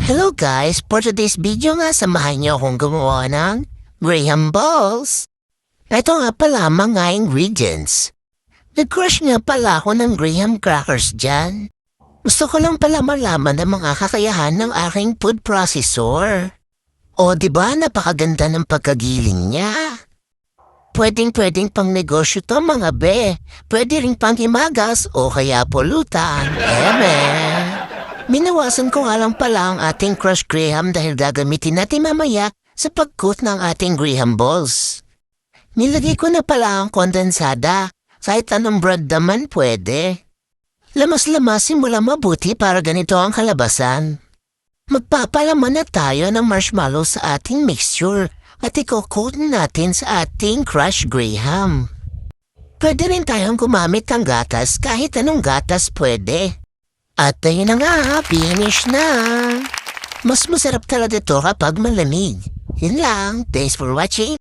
Hello guys! For today's video nga, samahan niyo akong gumawa ng Graham Balls. Ito nga pala mga ingredients. Nag-crush nga pala ako ng Graham crackers dyan. Gusto ko lang pala malaman ang mga kakayahan ng aking food processor. O diba napakaganda ng pagkagiling niya? Pwedeng pang negosyo to mga be. Pwede rin pang himagas o kaya pulutan. Minawasan ko nga lang pala ang ating crushed Graham dahil gagamitin natin mamaya sa pag-coat ng ating Graham balls. Nilagay ko na pala ang kondensada. Kahit anong brand naman pwede. Lamas-lamas simula mabuti para ganito ang kalabasan. Magpapalaman na tayo ng marshmallow sa ating mixture at i-coat natin sa ating crushed Graham. Pwede rin tayong gumamit ng gatas kahit anong gatas pwede. At ayun na nga, finish na. Mas masarap talaga ito kapag malamig. Yun lang. Thanks for watching.